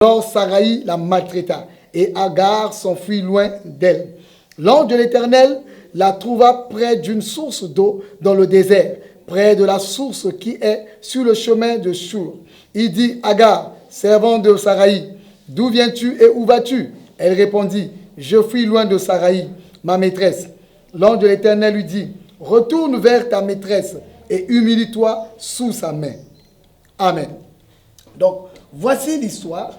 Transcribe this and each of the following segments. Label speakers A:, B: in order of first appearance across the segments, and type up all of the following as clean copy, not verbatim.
A: Alors Saraï la maltraita, et Agar s'enfuit loin d'elle. L'ange de l'Éternel la trouva près d'une source d'eau dans le désert, près de la source qui est sur le chemin de Shur. Il dit, Agar, servante de Saraï, d'où viens-tu et où vas-tu? Elle répondit, je fuis loin de Saraï, ma maîtresse. L'ange de l'Éternel lui dit, retourne vers ta maîtresse et humilie-toi sous sa main. Amen. Donc, voici l'histoire.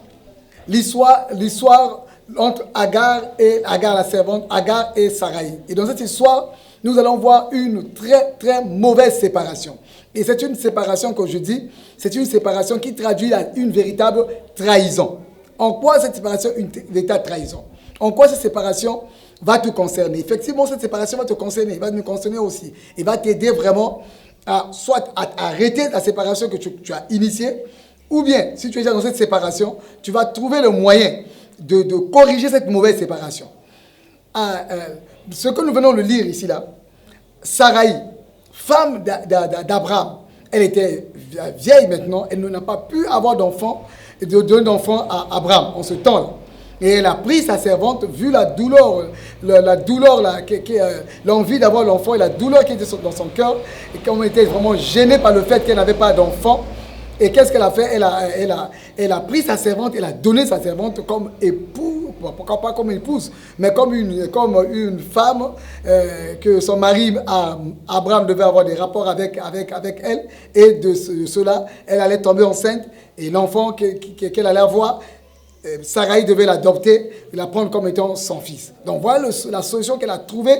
A: L'histoire entre Agar la servante, Agar et Saraï. Et dans cette histoire, nous allons voir une très, très mauvaise séparation. Et c'est une séparation, comme je dis, c'est une séparation qui traduit une véritable trahison. En quoi cette séparation est une véritable trahison? En quoi cette séparation va te concerner? Effectivement, cette séparation va te concerner, va me concerner aussi. Et va t'aider vraiment soit à arrêter la séparation que tu as initiée, ou bien, si tu es déjà dans cette séparation, tu vas trouver le moyen de corriger cette mauvaise séparation. Ce que nous venons de lire ici, là, Saraï, femme d'Abraham, elle était vieille maintenant, elle n'a pas pu avoir d'enfant, de donner d'enfant à Abraham en ce temps-là. Et elle a pris sa servante, vu la douleur, l'envie d'avoir l'enfant et la douleur qui était dans son cœur, et comme elle était vraiment gênée par le fait qu'elle n'avait pas d'enfant. Et qu'est-ce qu'elle a fait? Elle a pris sa servante, elle a donné sa servante comme épouse, pourquoi pas comme épouse, mais comme une femme que son mari, Abraham, devait avoir des rapports avec elle. Et de cela, elle allait tomber enceinte. Et l'enfant qu'elle allait avoir, Saraï devait l'adopter et la prendre comme étant son fils. Donc voilà la solution qu'elle a trouvée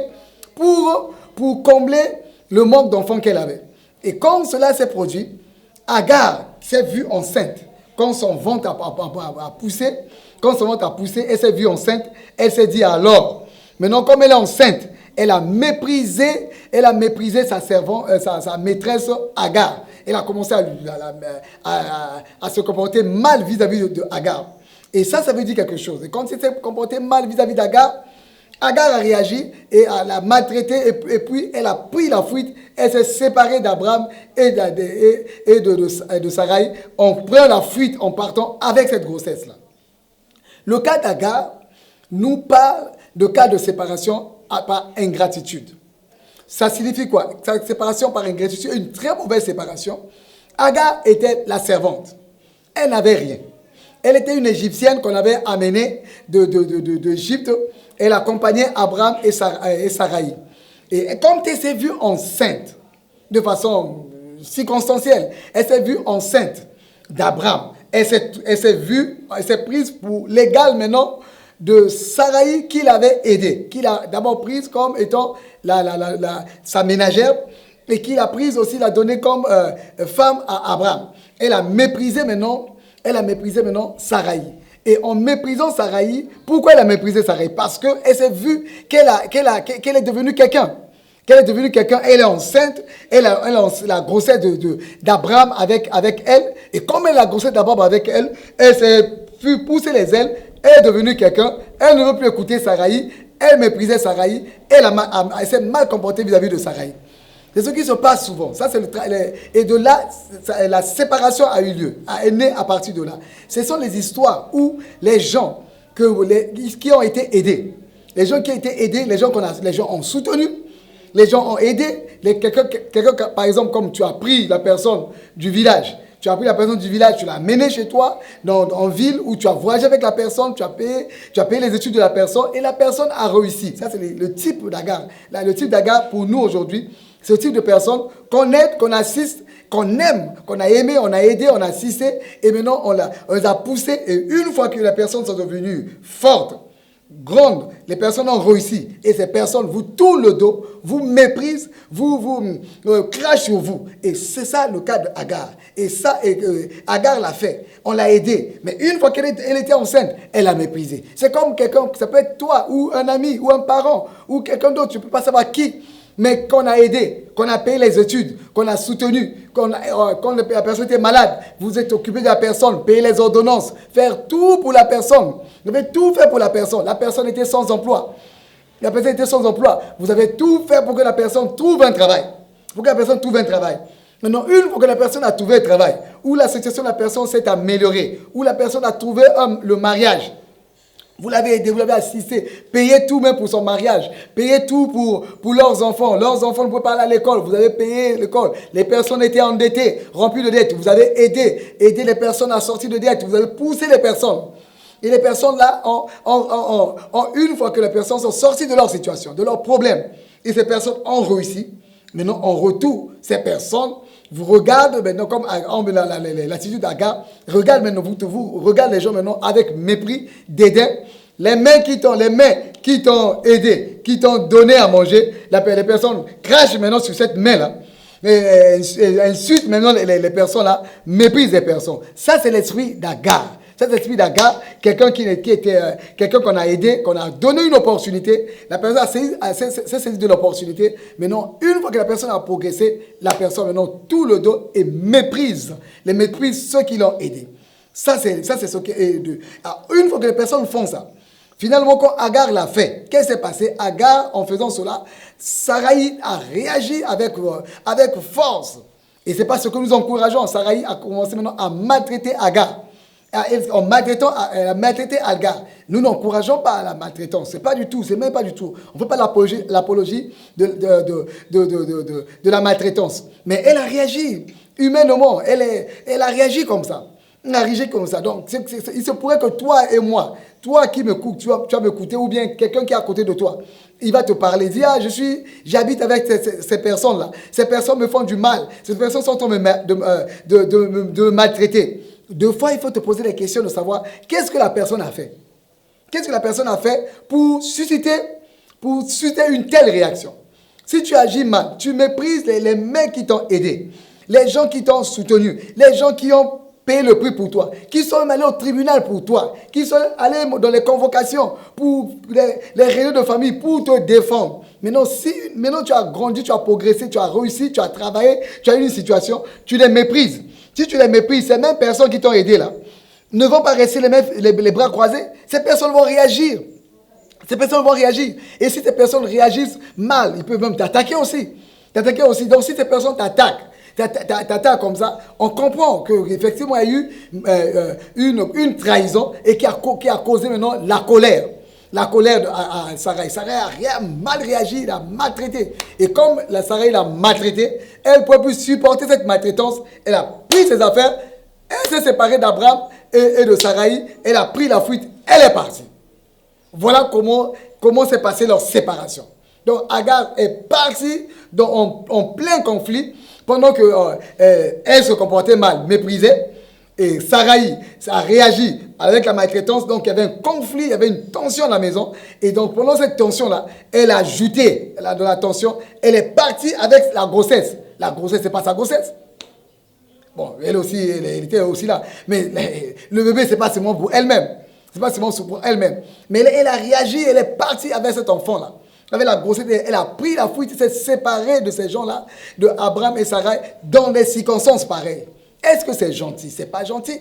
A: pour combler le manque d'enfants qu'elle avait. Et quand cela s'est produit, Agar s'est vue enceinte. Quand son ventre a poussé, elle s'est vue enceinte. Elle s'est dit alors, maintenant comme elle est enceinte, elle a méprisé sa servante, sa maîtresse Agar. Elle a commencé à se comporter mal vis-à-vis de Agar. Et ça veut dire quelque chose. Et quand elle s'est comportée mal vis-à-vis d'Agar, Agar a réagi et l'a maltraité et puis elle a pris la fuite. Elle s'est séparée d'Abraham et de Saraï en prenant la fuite, en partant avec cette grossesse-là. Le cas d'Agar nous parle de cas de séparation par ingratitude. Ça signifie quoi? Cette séparation par ingratitude est une très mauvaise séparation. Agar était la servante. Elle n'avait rien. Elle était une Égyptienne qu'on avait amenée d'Égypte. Elle accompagnait Abraham et Saraï. Et comme elle s'est vue enceinte, de façon circonstancielle, elle s'est vue enceinte d'Abraham. Elle s'est prise pour l'égale maintenant de Saraï qui l'avait aidée, qui l'a d'abord prise comme étant sa ménagère et qui l'a prise aussi, l'a donnée comme femme à Abraham. Elle a méprisé maintenant Saraï. Et en méprisant Saraï, pourquoi elle a méprisé Saraï? Parce qu'elle s'est vue qu'elle est devenue quelqu'un. Qu'elle est devenue quelqu'un, elle est enceinte, elle a la grossesse d'Abraham avec elle. Et comme elle a la grossesse d'Abraham avec elle, elle s'est pu pousser les ailes, elle est devenue quelqu'un, elle ne veut plus écouter Saraï, elle méprisait Saraï, elle s'est mal comportée vis-à-vis de Saraï. C'est ce qui se passe souvent. Et de là, la séparation a eu lieu, est née à partir de là. Ce sont les histoires où les gens qui ont été aidés, les gens qui ont été aidés, les gens ont soutenu, les gens ont aidé. Quelqu'un, par exemple, comme tu as pris la personne du village, tu l'as amené chez toi, en ville, où tu as voyagé avec la personne, tu as payé les études de la personne, et la personne a réussi. Ça, c'est le type d'Agar. Le type d'Agar, pour nous aujourd'hui, c'est le type de personne qu'on aide, qu'on assiste, qu'on aime, qu'on a aimé, on a aidé, on a assisté, et maintenant on les a poussés. Et une fois que les personnes sont devenues fortes, grandes, les personnes ont réussi. Et ces personnes vous tournent le dos, vous méprisent, vous crachent sur vous. Et c'est ça le cas d'Agar. Et ça, Agar l'a fait. On l'a aidé. Mais une fois qu'elle était enceinte, elle a méprisé. C'est comme quelqu'un, ça peut être toi, ou un ami, ou un parent, ou quelqu'un d'autre, tu ne peux pas savoir qui. Mais qu'on a aidé, qu'on a payé les études, qu'on a soutenu, quand la personne était malade, vous êtes occupé de la personne, payer les ordonnances, faire tout pour la personne. Vous avez tout fait pour la personne. La personne était sans emploi. La personne était sans emploi. Vous avez tout fait pour que la personne trouve un travail. Maintenant, une fois que la personne a trouvé un travail, ou la situation de la personne s'est améliorée, ou la personne a trouvé le mariage, vous l'avez aidé, vous l'avez assisté, payé tout même pour son mariage, payé tout pour leurs enfants. Leurs enfants ne pouvaient pas aller à l'école, vous avez payé l'école. Les personnes étaient endettées, remplies de dettes, vous avez aidé les personnes à sortir de dettes, vous avez poussé les personnes. Et les personnes là, une fois que les personnes sont sorties de leur situation, de leurs problèmes, et ces personnes ont réussi, maintenant en retour, ces personnes vous regardent maintenant comme l'attitude d'Agar, regarde maintenant vous regarde les gens maintenant avec mépris, dédain. Les mains qui t'ont aidé, qui t'ont donné à manger, les personnes crachent maintenant sur cette main-là. Et ensuite, maintenant, les personnes là méprisent les personnes. Ça, c'est l'esprit d'Agar. Cet esprit d'Agar, quelqu'un quelqu'un qu'on a aidé, qu'on a donné une opportunité, la personne s'est saisie de l'opportunité. Maintenant, une fois que la personne a progressé, la personne maintenant tout le dos et méprise ceux qui l'ont aidé. Ça, c'est ce qui est de. Alors, une fois que les personnes font ça, finalement, quand Agar l'a fait, qu'est-ce qui s'est passé? Agar, en faisant cela, Sarai a réagi avec force. Et ce n'est pas ce que nous encourageons. Sarai a commencé maintenant à maltraiter Agar. Elle a maltraité Agar. Nous n'encourageons pas la maltraitance. C'est pas du tout. C'est même pas du tout. On ne fait pas l'apologie de la maltraitance. Mais elle a réagi humainement. Elle a réagi comme ça. Elle a réagi comme ça. Donc, il se pourrait que toi et moi, toi qui m'écoutes, tu vas m'écouter, ou bien quelqu'un qui est à côté de toi, il va te parler, il dit, j'habite avec ces personnes-là. Ces personnes me font du mal. Ces personnes sont en train de maltraiter. Deux fois, il faut te poser la question de savoir qu'est-ce que la personne a fait. Qu'est-ce que la personne a fait pour susciter une telle réaction. Si tu agis mal, tu méprises les mecs qui t'ont aidé, les gens qui t'ont soutenu, les gens qui ont payé le prix pour toi, qui sont allés au tribunal pour toi, qui sont allés dans les convocations, pour les réunions de famille pour te défendre. Maintenant tu as grandi, tu as progressé, tu as réussi, tu as travaillé, tu as eu une situation, tu les méprises. Si tu les méprises, ces mêmes personnes qui t'ont aidé là, ne vont pas rester les bras croisés. Ces personnes vont réagir. Et si ces personnes réagissent mal, ils peuvent même t'attaquer aussi. Donc si ces personnes t'attaquent comme ça, on comprend qu'effectivement il y a eu une trahison et qui a causé maintenant la colère. La colère à Sarai. Sarai a mal réagi, il a maltraité. Et comme Sarai l'a maltraité, elle ne pouvait plus supporter cette maltraitance. Elle a pris ses affaires, elle s'est séparée d'Abraham et de Sarai. Elle a pris la fuite, elle est partie. Voilà comment s'est passée leur séparation. Donc Agar est partie en plein conflit pendant qu'elle se comportait mal, méprisée. Et Sarai a réagi avec la maltraitance. Donc, il y avait un conflit, il y avait une tension dans la maison. Et donc, pendant cette tension-là, elle a ajouté de la tension. Elle est partie avec la grossesse. La grossesse, c'est pas sa grossesse. Bon, elle était aussi là. Mais le bébé, c'est pas seulement pour elle-même. C'est pas seulement pour elle-même. Mais elle a réagi, elle est partie avec cet enfant-là. Avec la grossesse, elle a pris la fuite, elle s'est séparée de ces gens-là, de Abraham et Sarai, dans des circonstances pareilles. Est-ce que c'est gentil? C'est pas gentil.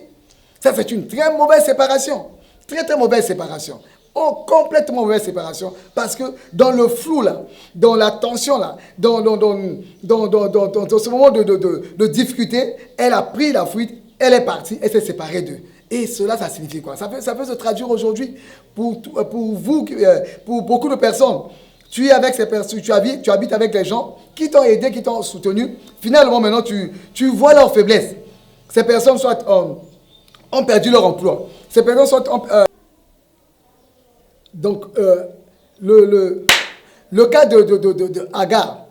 A: Ça, c'est une très mauvaise séparation. Très, très mauvaise séparation. Oh, complètement mauvaise séparation. Parce que dans le flou, là, dans la tension, là, dans ce moment de difficulté, elle a pris la fuite, elle est partie, elle s'est séparée d'eux. Et cela, ça signifie quoi? Ça peut se traduire aujourd'hui pour vous, pour beaucoup de personnes. Tu es avec ces personnes, tu habites avec les gens qui t'ont aidé, qui t'ont soutenu. Finalement, maintenant, tu vois leur faiblesse. Ces personnes soit ont perdu leur emploi. Ces personnes soit donc le cas de Agar.